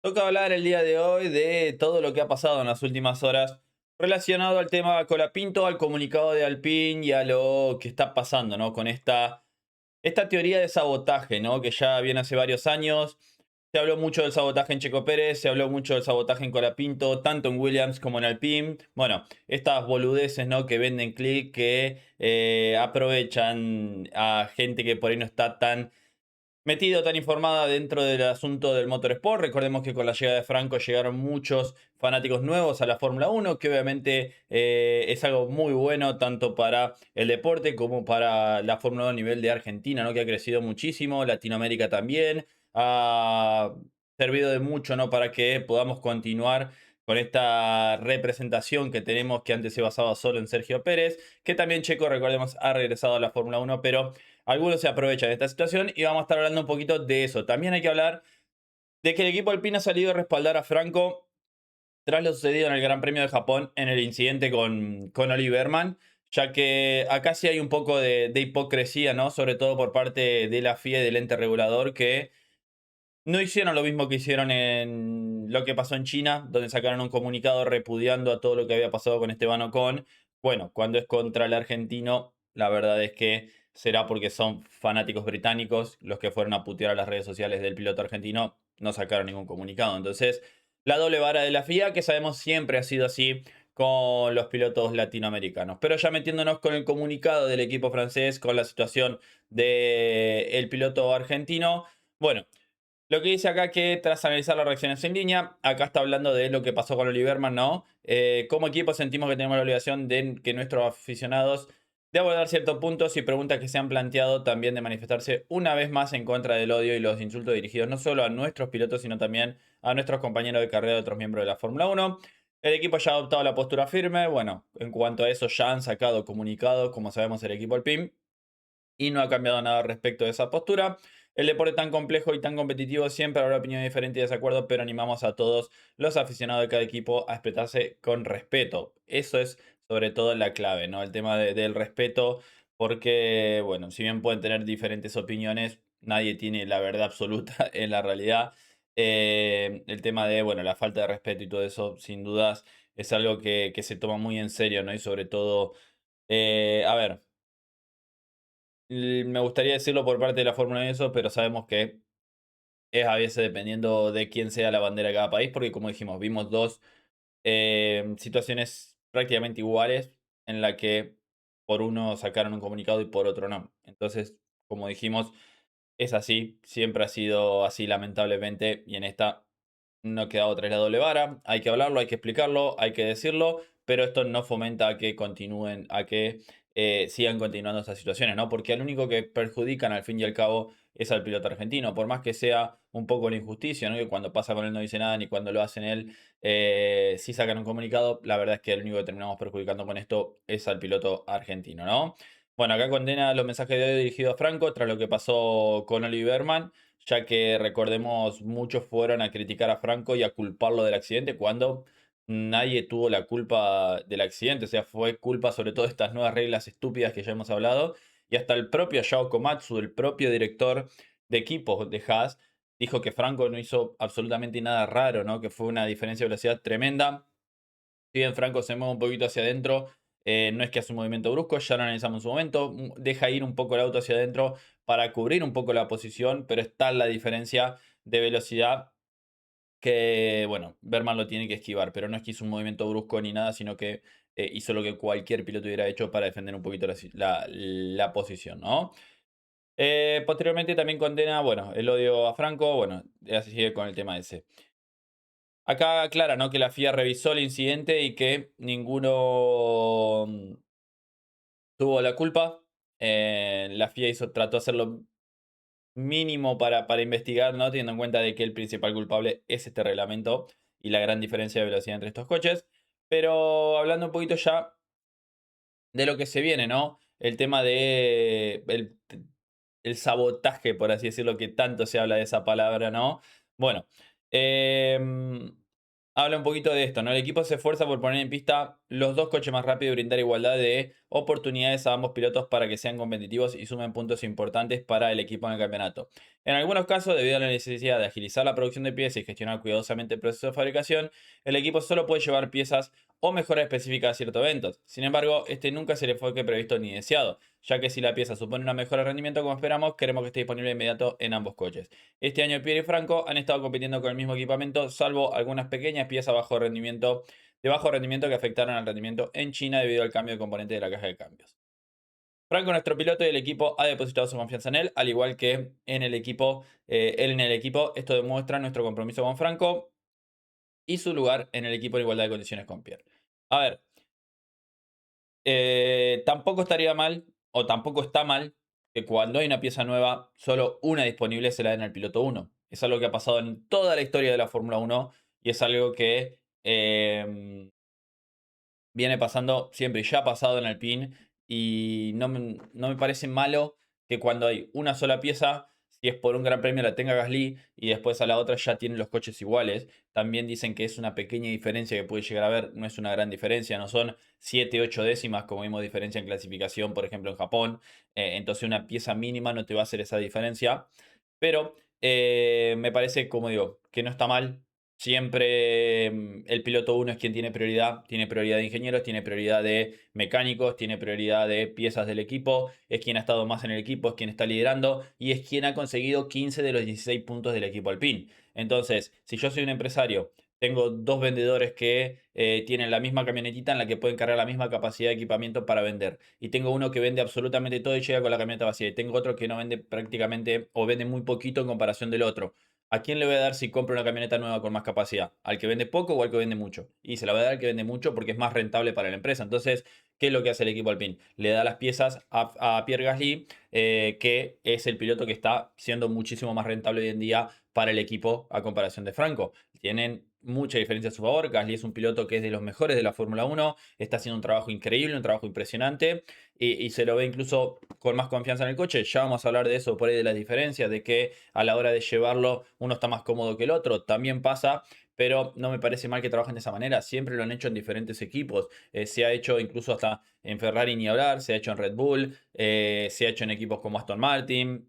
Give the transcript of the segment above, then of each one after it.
Toca hablar el día de hoy de todo lo que ha pasado en las últimas horas relacionado al tema Colapinto, al comunicado de Alpine y a lo que está pasando, ¿no? Con esta teoría de sabotaje, ¿no? Que ya viene hace varios años. Se habló mucho del sabotaje en Checo Pérez, se habló mucho del sabotaje en Colapinto, tanto en Williams como en Alpine. Bueno, estas boludeces, ¿no? Que venden clic, que aprovechan a gente que por ahí no está tan metido, tan informada dentro del asunto del motorsport. Recordemos que con la llegada de Franco llegaron muchos fanáticos nuevos a la Fórmula Uno, que obviamente es algo muy bueno tanto para el deporte como para la Fórmula 1 a nivel de Argentina, ¿no? Que ha crecido muchísimo, Latinoamérica también. Ha servido de mucho, ¿no? Para que podamos continuar con esta representación que tenemos, que antes se basaba solo en Sergio Pérez, que también Checo, recordemos, ha regresado a la Fórmula 1, pero algunos se aprovechan de esta situación y vamos a estar hablando un poquito de eso. También hay que hablar de que el equipo alpino ha salido a respaldar a Franco tras lo sucedido en el Gran Premio de Japón en el incidente con Oliverman, ya que acá sí hay un poco de hipocresía, ¿no? Sobre todo por parte de la FIA y del ente regulador, que no hicieron lo mismo que hicieron en lo que pasó en China, donde sacaron un comunicado repudiando a todo lo que había pasado con Esteban Ocon. Bueno, cuando es contra el argentino, la verdad es que será porque son fanáticos británicos los que fueron a putear a las redes sociales del piloto argentino, no sacaron ningún comunicado. Entonces, la doble vara de la FIA, que sabemos siempre ha sido así con los pilotos latinoamericanos. Pero ya metiéndonos con el comunicado del equipo francés, con la situación del piloto argentino, bueno, lo que dice acá que tras analizar las reacciones en línea, acá está hablando de lo que pasó con Oliverman, ¿no? Como equipo sentimos que tenemos la obligación de que nuestros aficionados de abordar ciertos puntos y preguntas que se han planteado, también de manifestarse una vez más en contra del odio y los insultos dirigidos no solo a nuestros pilotos, sino también a nuestros compañeros de carrera de otros miembros de la Fórmula 1. El equipo ya ha adoptado la postura firme. Bueno, en cuanto a eso ya han sacado comunicados, como sabemos, el equipo Alpine y no ha cambiado nada respecto de esa postura. El deporte tan complejo y tan competitivo siempre habrá opiniones diferentes y desacuerdos, pero animamos a todos los aficionados de cada equipo a expresarse con respeto. Eso es sobre todo la clave, ¿no? El tema del respeto, porque, bueno, si bien pueden tener diferentes opiniones, nadie tiene la verdad absoluta en la realidad. El tema de, bueno, la falta de respeto y todo eso, sin dudas, es algo que se toma muy en serio, ¿no? Y sobre todo, a ver, me gustaría decirlo por parte de la Fórmula 1 y eso, pero sabemos que es a veces dependiendo de quién sea la bandera de cada país, porque como dijimos, vimos dos situaciones prácticamente iguales en la que por uno sacaron un comunicado y por otro no. Entonces, como dijimos, es así, siempre ha sido así lamentablemente, y en esta no queda otra, es la doble vara. Hay que hablarlo, hay que explicarlo, hay que decirlo, pero esto no fomenta a que continúen, a que sigan continuando estas situaciones, ¿no? Porque al único que perjudican al fin y al cabo es al piloto argentino, por más que sea un poco la injusticia, ¿no? Que cuando pasa con él no dice nada, ni cuando lo hacen él sí sacan un comunicado, la verdad es que el único que terminamos perjudicando con esto es al piloto argentino, ¿no? Bueno, acá condena los mensajes de odio dirigidos a Franco tras lo que pasó con Oliverman, ya que recordemos, muchos fueron a criticar a Franco y a culparlo del accidente cuando nadie tuvo la culpa del accidente, o sea, fue culpa sobre todo de estas nuevas reglas estúpidas que ya hemos hablado, y hasta el propio Yao Komatsu, el propio director de equipos de Haas, dijo que Franco no hizo absolutamente nada raro, ¿no? Que fue una diferencia de velocidad tremenda. Si bien Franco se mueve un poquito hacia adentro, no es que hace un movimiento brusco, ya lo analizamos en su momento, deja ir un poco el auto hacia adentro para cubrir un poco la posición, pero está la diferencia de velocidad que, bueno, Berman lo tiene que esquivar, pero no es que hizo un movimiento brusco ni nada, sino que hizo lo que cualquier piloto hubiera hecho para defender un poquito la posición, ¿no? Posteriormente también condena, bueno, el odio a Franco, bueno, así sigue con el tema ese. Acá aclara, ¿no? Que la FIA revisó el incidente y que ninguno tuvo la culpa. La FIA trató de hacer lo mínimo para investigar, ¿no? Teniendo en cuenta de que el principal culpable es este reglamento y la gran diferencia de velocidad entre estos coches. Pero hablando un poquito ya de lo que se viene, ¿no? El tema de el sabotaje, por así decirlo, que tanto se habla de esa palabra, ¿no? Bueno, eh, habla un poquito de esto, ¿no? El equipo se esfuerza por poner en pista los dos coches más rápidos y brindar igualdad de oportunidades a ambos pilotos para que sean competitivos y sumen puntos importantes para el equipo en el campeonato. En algunos casos, debido a la necesidad de agilizar la producción de piezas y gestionar cuidadosamente el proceso de fabricación, el equipo solo puede llevar piezas o mejoras específicas a ciertos eventos. Sin embargo, este nunca es el enfoque previsto ni deseado, ya que si la pieza supone una mejora de rendimiento como esperamos, queremos que esté disponible de inmediato en ambos coches. Este año Pierre y Franco han estado compitiendo con el mismo equipamiento, salvo algunas pequeñas piezas de bajo rendimiento que afectaron al rendimiento en China debido al cambio de componente de la caja de cambios. Franco, nuestro piloto y el equipo, ha depositado su confianza en él, al igual que en el equipo, él en el equipo. Esto demuestra nuestro compromiso con Franco y su lugar en el equipo en igualdad de condiciones con Pierre. A ver, tampoco estaría mal, o tampoco está mal, que cuando hay una pieza nueva, solo una disponible se la den al piloto uno. Es algo que ha pasado en toda la historia de la Fórmula Uno y es algo que viene pasando siempre y ya ha pasado en Alpine. Y no me parece malo que cuando hay una sola pieza, si es por un gran premio, la tenga Gasly y después a la otra ya tienen los coches iguales. También dicen que es una pequeña diferencia que puede llegar a haber, no es una gran diferencia, no son 7 8 décimas como vimos diferencia en clasificación, por ejemplo en Japón. Entonces una pieza mínima no te va a hacer esa diferencia. Pero me parece, como digo, que no está mal. Siempre el piloto uno es quien tiene prioridad de ingenieros, tiene prioridad de mecánicos, tiene prioridad de piezas del equipo, es quien ha estado más en el equipo, es quien está liderando y es quien ha conseguido 15 de los 16 puntos del equipo Alpine. Entonces, si yo soy un empresario, tengo dos vendedores que tienen la misma camionetita en la que pueden cargar la misma capacidad de equipamiento para vender. Y tengo uno que vende absolutamente todo y llega con la camioneta vacía. Y tengo otro que no vende prácticamente o vende muy poquito en comparación del otro. ¿A quién le voy a dar si compro una camioneta nueva con más capacidad? ¿Al que vende poco o al que vende mucho? Y se la voy a dar al que vende mucho porque es más rentable para la empresa. Entonces, ¿qué es lo que hace el equipo Alpine? Le da las piezas a Pierre Gasly, que es el piloto que está siendo muchísimo más rentable hoy en día para el equipo a comparación de Franco. Tienen mucha diferencia a su favor. Gasly es un piloto que es de los mejores de la Fórmula Uno, está haciendo un trabajo increíble, un trabajo impresionante y se lo ve incluso con más confianza en el coche. Ya vamos a hablar de eso por ahí, de las diferencias, de que a la hora de llevarlo uno está más cómodo que el otro. También pasa, pero no me parece mal que trabajen de esa manera. Siempre lo han hecho en diferentes equipos. Se ha hecho incluso hasta en Ferrari ni hablar, se ha hecho en Red Bull, se ha hecho en equipos como Aston Martin.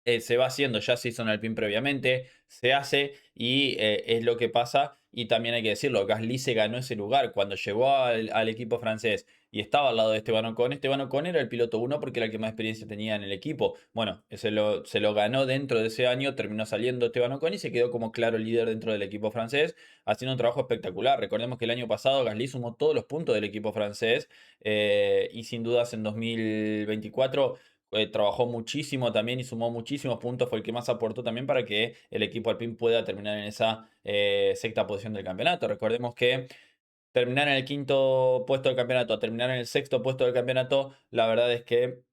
Se va haciendo, ya se hizo en Alpine previamente, se hace y es lo que pasa. Y también hay que decirlo, Gasly se ganó ese lugar cuando llegó al equipo francés y estaba al lado de Esteban Ocon. Esteban Ocon era el piloto uno porque era el que más experiencia tenía en el equipo. Bueno, se lo ganó dentro de ese año, terminó saliendo Esteban Ocon y se quedó como claro líder dentro del equipo francés, haciendo un trabajo espectacular. Recordemos que el año pasado Gasly sumó todos los puntos del equipo francés y sin dudas en 2024 trabajó muchísimo también y sumó muchísimos puntos, fue el que más aportó también para que el equipo Alpine pueda terminar en esa sexta posición del campeonato. Recordemos que terminar en el quinto puesto del campeonato, terminar en el sexto puesto del campeonato, la verdad es que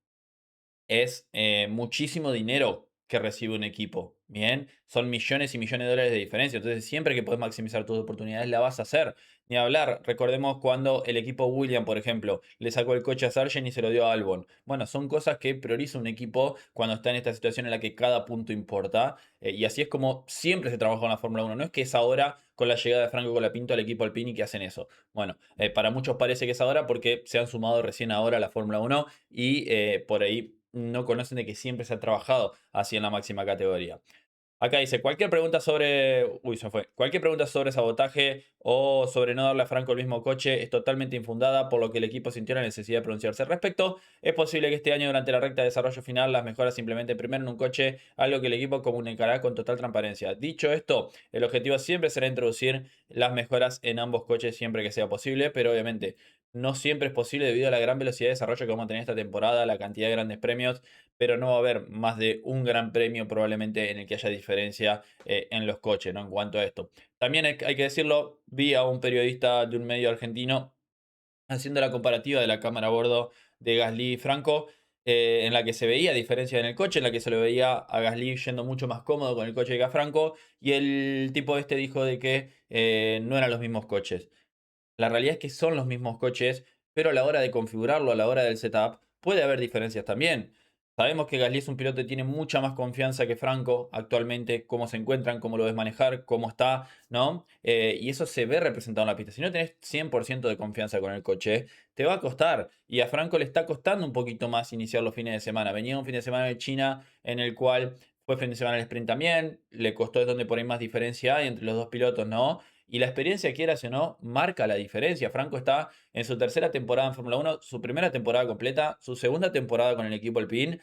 es muchísimo dinero que recibe un equipo. Bien, son millones y millones de dólares de diferencia. Entonces, siempre que puedes maximizar tus oportunidades, la vas a hacer. Ni hablar, recordemos cuando el equipo William, por ejemplo, le sacó el coche a Sargent y se lo dio a Albon. Bueno, son cosas que prioriza un equipo cuando está en esta situación en la que cada punto importa. Y así es como siempre se trabaja en la Fórmula Uno. No es que es ahora con la llegada de Franco Colapinto al equipo Alpine que hacen eso. Bueno, para muchos parece que es ahora porque se han sumado recién ahora a la Fórmula Uno y por ahí no conocen de que siempre se ha trabajado así en la máxima categoría. Acá dice, cualquier pregunta sobre... Uy, se fue. Cualquier pregunta sobre sabotaje o sobre no darle a Franco el mismo coche es totalmente infundada, por lo que el equipo sintió la necesidad de pronunciarse al respecto. Es posible que este año, durante la recta de desarrollo final, las mejoras se implementen primero en un coche, algo que el equipo comunicará con total transparencia. Dicho esto, el objetivo siempre será introducir las mejoras en ambos coches siempre que sea posible, pero obviamente no siempre es posible debido a la gran velocidad de desarrollo que vamos a tener esta temporada, la cantidad de grandes premios, pero no va a haber más de un gran premio probablemente en el que haya diferencia en los coches, ¿no? En cuanto a esto. También hay que decirlo, vi a un periodista de un medio argentino haciendo la comparativa de la cámara a bordo de Gasly y Franco, en la que se veía diferencia en el coche, en la que se lo veía a Gasly yendo mucho más cómodo con el coche que a Franco, y el tipo este dijo de que no eran los mismos coches. La realidad es que son los mismos coches, pero a la hora de configurarlo, a la hora del setup, puede haber diferencias también. Sabemos que Gasly es un piloto que tiene mucha más confianza que Franco actualmente, cómo se encuentran, cómo lo ves manejar, cómo está, ¿no? Y eso se ve representado en la pista. Si no tenés 100% de confianza con el coche, te va a costar. Y a Franco le está costando un poquito más iniciar los fines de semana. Venía un fin de semana de China en el cual fue fin de semana el sprint también, le costó, es donde por ahí más diferencia hay entre los dos pilotos, ¿no? Y la experiencia, quieras o no, marca la diferencia. Franco está en su tercera temporada en Fórmula 1, su primera temporada completa, su segunda temporada con el equipo Alpine.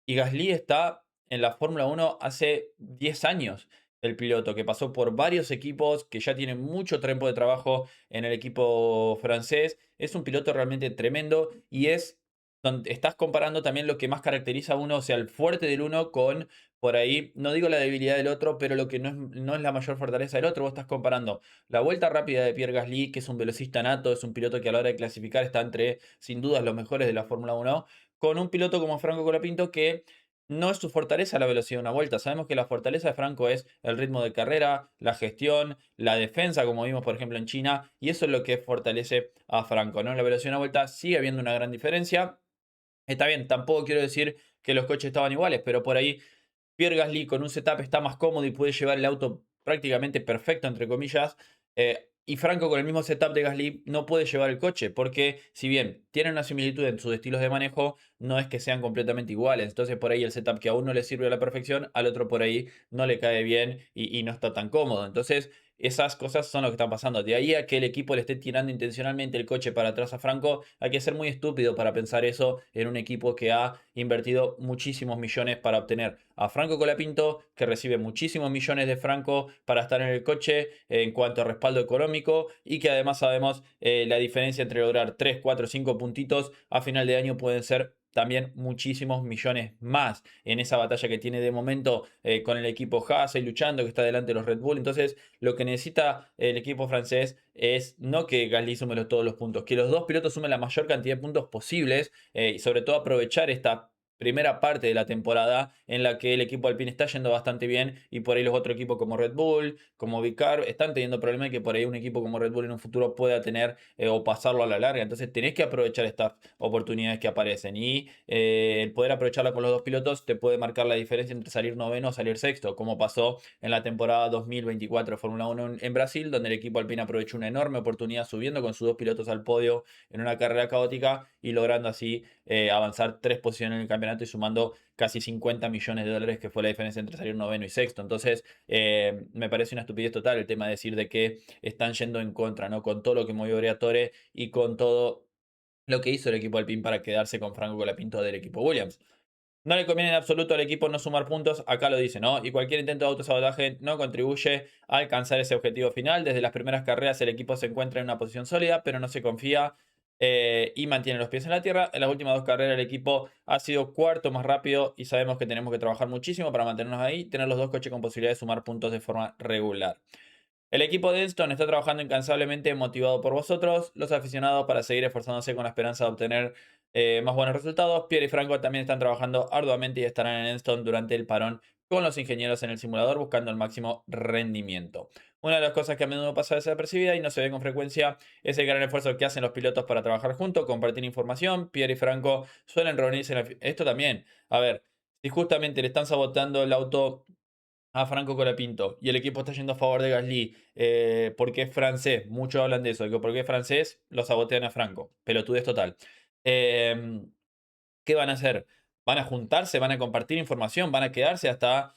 Y Gasly está en la Fórmula 1 hace 10 años. El piloto que pasó por varios equipos, que ya tiene mucho tiempo de trabajo en el equipo francés. Es un piloto realmente tremendo y es donde estás comparando también lo que más caracteriza a uno, o sea, el fuerte del uno con, por ahí, no digo la debilidad del otro, pero lo que no es la mayor fortaleza del otro. Vos estás comparando la vuelta rápida de Pierre Gasly, que es un velocista nato, es un piloto que a la hora de clasificar está entre, sin dudas, los mejores de la Fórmula 1 con un piloto como Franco Colapinto que no es su fortaleza la velocidad de una vuelta. Sabemos que la fortaleza de Franco es el ritmo de carrera, la gestión, la defensa, como vimos por ejemplo en China, y eso es lo que fortalece a Franco, ¿no? En la velocidad de una vuelta sigue habiendo una gran diferencia. Está bien, tampoco quiero decir que los coches estaban iguales, pero por ahí Pierre Gasly con un setup está más cómodo y puede llevar el auto prácticamente perfecto, entre comillas. Y Franco con el mismo setup de Gasly no puede llevar el coche, porque si bien tienen una similitud en sus estilos de manejo, no es que sean completamente iguales. Entonces por ahí el setup que a uno le sirve a la perfección, al otro por ahí no le cae bien y no está tan cómodo. Entonces esas cosas son lo que están pasando. De ahí a que el equipo le esté tirando intencionalmente el coche para atrás a Franco, hay que ser muy estúpido para pensar eso en un equipo que ha invertido muchísimos millones para obtener a Franco Colapinto, que recibe muchísimos millones de francos para estar en el coche en cuanto a respaldo económico y que además sabemos la diferencia entre lograr 3 4 5 puntitos a final de año pueden ser también muchísimos millones más en esa batalla que tiene de momento con el equipo Haas y luchando que está delante de los Red Bull. Entonces lo que necesita el equipo francés es no que Gasly sume todos los puntos, que los dos pilotos sumen la mayor cantidad de puntos posibles y sobre todo aprovechar esta primera parte de la temporada en la que el equipo Alpine está yendo bastante bien y por ahí los otros equipos como Red Bull, como Vicar, están teniendo problemas y que por ahí un equipo como Red Bull en un futuro pueda tener o pasarlo a la larga. Entonces tenés que aprovechar estas oportunidades que aparecen y el poder aprovecharla con los dos pilotos te puede marcar la diferencia entre salir noveno o salir sexto, como pasó en la temporada 2024 de Fórmula 1 en Brasil, donde el equipo Alpine aprovechó una enorme oportunidad subiendo con sus dos pilotos al podio en una carrera caótica y logrando así avanzar 3 posiciones en el campeonato y sumando casi 50 millones de dólares, que fue la diferencia entre salir noveno y sexto. Entonces, me parece una estupidez total el tema de decir de que están yendo en contra, ¿no? Con todo lo que movió Briatore y con todo lo que hizo el equipo Alpine para quedarse con Franco Colapinto del equipo Williams. No le conviene en absoluto al equipo no sumar puntos, acá lo dice, ¿no? Y cualquier intento de autosabotaje no contribuye a alcanzar ese objetivo final. Desde las primeras carreras el equipo se encuentra en una posición sólida, pero no se confía y mantiene los pies en la tierra. En las últimas dos carreras el equipo ha sido cuarto más rápido y sabemos que tenemos que trabajar muchísimo para mantenernos ahí, tener los dos coches con posibilidad de sumar puntos de forma regular. El equipo de Enston está trabajando incansablemente motivado por vosotros, los aficionados, para seguir esforzándose con la esperanza de obtener más buenos resultados. Pierre y Franco también están trabajando arduamente y estarán en Enston durante el parón con los ingenieros en el simulador buscando el máximo rendimiento. Una de las cosas que a menudo pasa desapercibida y no se ve con frecuencia es el gran esfuerzo que hacen los pilotos para trabajar juntos, compartir información. Pierre y Franco suelen reunirse esto también. A ver, si justamente le están saboteando el auto a Franco Colapinto y el equipo está yendo a favor de Gasly porque es francés, muchos hablan de eso, que porque es francés lo sabotean a Franco, pelotudez total. Eh, ¿Qué van a hacer? Van a juntarse, van a compartir información, van a quedarse hasta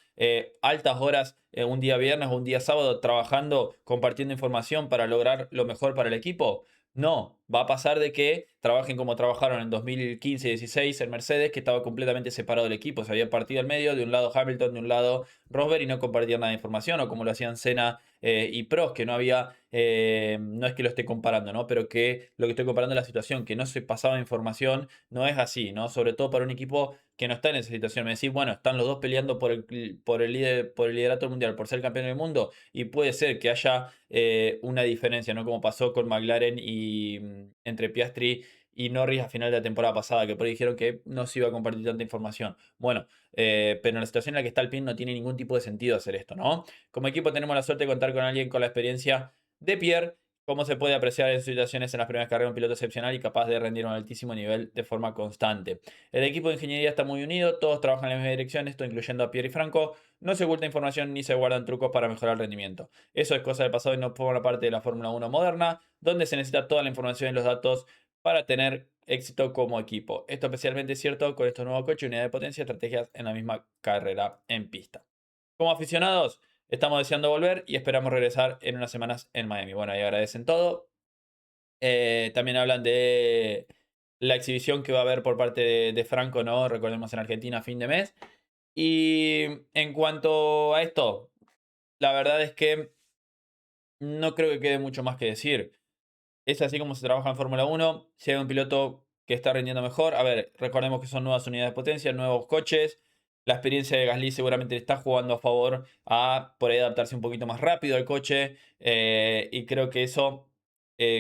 altas horas un día viernes o un día sábado trabajando, compartiendo información para lograr lo mejor para el equipo. No, va a pasar de que trabajen como trabajaron en 2015-16 en Mercedes, que estaba completamente separado del equipo. Se había partido al medio, de un lado Hamilton, de un lado Rosberg, y no compartían nada de información, o como lo hacían Senna y Prost, que no había, no es que lo esté comparando, ¿no? Pero que lo que estoy comparando es la situación, que no se pasaba información, no es así, ¿no? Sobre todo para un equipo que no está en esa situación. Me decís, bueno, están los dos peleando por el liderato mundial, por ser campeón del mundo, y puede ser que haya una diferencia, ¿no? Como pasó con McLaren y entre Piastri y Norris a final de la temporada pasada, que por ahí dijeron que no se iba a compartir tanta información. Bueno, pero en la situación en la que está el PIN no tiene ningún tipo de sentido hacer esto, ¿no? Como equipo tenemos la suerte de contar con alguien con la experiencia de Pierre, como se puede apreciar en situaciones en las primeras carreras, un piloto excepcional y capaz de rendir a un altísimo nivel de forma constante. El equipo de ingeniería está muy unido, todos trabajan en la misma dirección, esto incluyendo a Pierre y Franco. No se oculta información ni se guardan trucos para mejorar el rendimiento. Eso es cosa del pasado y no forma parte de la Fórmula 1 moderna, donde se necesita toda la información y los datos para tener éxito como equipo. Esto especialmente es cierto con estos nuevos coches, unidades de potencia y estrategias en la misma carrera en pista. Como aficionados, estamos deseando volver y esperamos regresar en unas semanas en Miami. Bueno, ahí agradecen todo. También hablan de la exhibición que va a haber por parte de Franco, ¿no? Recordemos en Argentina a fin de mes. Y en cuanto a esto, la verdad es que no creo que quede mucho más que decir. Es así como se trabaja en Fórmula 1. Si hay un piloto que está rindiendo mejor, a ver, recordemos que son nuevas unidades de potencia, nuevos coches. La experiencia de Gasly seguramente le está jugando a favor a por ahí adaptarse un poquito más rápido al coche. Y creo que eso,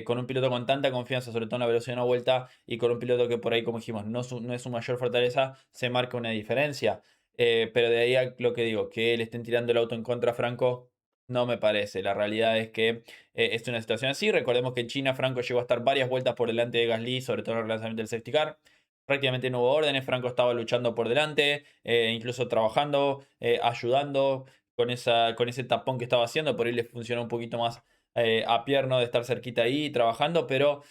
con un piloto con tanta confianza, sobre todo en la velocidad de una vuelta, y con un piloto que por ahí, como dijimos, no es su mayor fortaleza, se marca una diferencia. Pero de ahí a lo que digo, que le estén tirando el auto en contra a Franco, no me parece. La realidad es que es una situación así. Recordemos que en China Franco llegó a estar varias vueltas por delante de Gasly, sobre todo en el lanzamiento del safety car. Prácticamente no hubo órdenes, Franco estaba luchando por delante, incluso trabajando, ayudando con ese tapón que estaba haciendo. Por ahí le funcionó un poquito más a Pierno de estar cerquita ahí trabajando, pero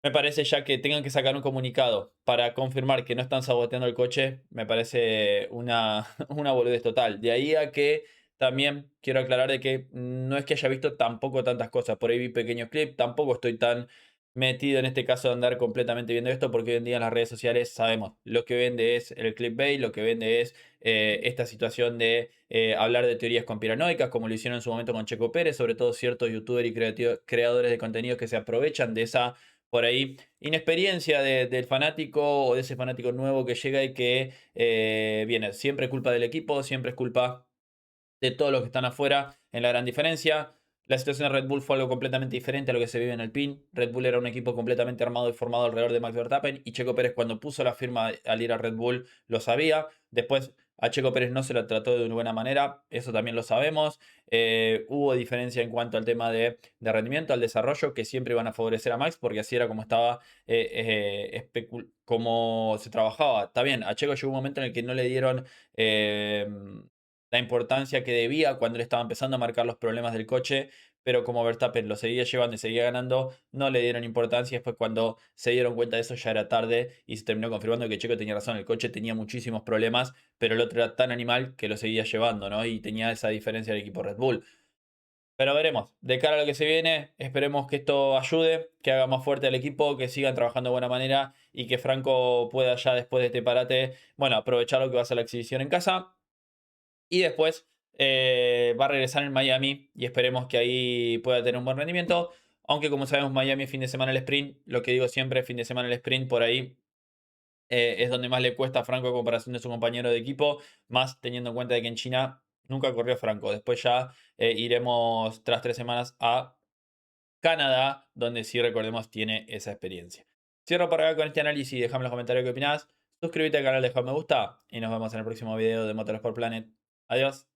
me parece ya que tengan que sacar un comunicado para confirmar que no están saboteando el coche, me parece una boludez total. De ahí a que también quiero aclarar de que no es que haya visto tampoco tantas cosas. Por ahí vi pequeños clips, tampoco estoy tan metido en este caso de andar completamente viendo esto, porque hoy en día en las redes sociales sabemos, lo que vende es el clickbait, lo que vende es esta situación de hablar de teorías conspiranoicas, como lo hicieron en su momento con Checo Pérez, sobre todo ciertos youtubers y creadores de contenido que se aprovechan de esa por ahí inexperiencia del fanático o de ese fanático nuevo que llega y que viene. Siempre es culpa del equipo, siempre es culpa de todos los que están afuera en la gran diferencia. La situación de Red Bull fue algo completamente diferente a lo que se vive en el PIN. Red Bull era un equipo completamente armado y formado alrededor de Max Verstappen y Checo Pérez cuando puso la firma al ir a Red Bull lo sabía. Después a Checo Pérez no se lo trató de una buena manera, eso también lo sabemos. Hubo diferencia en cuanto al tema de rendimiento, al desarrollo, que siempre iban a favorecer a Max porque así era como estaba, como se trabajaba. Está bien, a Checo llegó un momento en el que no le dieron eh, la importancia que debía cuando él estaba empezando a marcar los problemas del coche, pero como Verstappen lo seguía llevando y seguía ganando, no le dieron importancia. Después cuando se dieron cuenta de eso ya era tarde y se terminó confirmando que Checo tenía razón, el coche tenía muchísimos problemas, pero el otro era tan animal que lo seguía llevando, ¿no? Y tenía esa diferencia del equipo Red Bull. Pero veremos, de cara a lo que se viene, esperemos que esto ayude, que haga más fuerte al equipo, que sigan trabajando de buena manera y que Franco pueda ya después de este parate, bueno, aprovechar lo que va a ser la exhibición en casa y después va a regresar en Miami y esperemos que ahí pueda tener un buen rendimiento. Aunque como sabemos, Miami fin de semana el sprint, lo que digo siempre, fin de semana el sprint por ahí es donde más le cuesta a Franco a comparación de su compañero de equipo, más teniendo en cuenta de que en China nunca corrió Franco. Después ya iremos tras 3 semanas a Canadá, donde sí recordemos tiene esa experiencia. Cierro por acá con este análisis, déjame en los comentarios qué opinás, suscríbete al canal, deja un me gusta y nos vemos en el próximo video de Motorsport Planet. Adiós.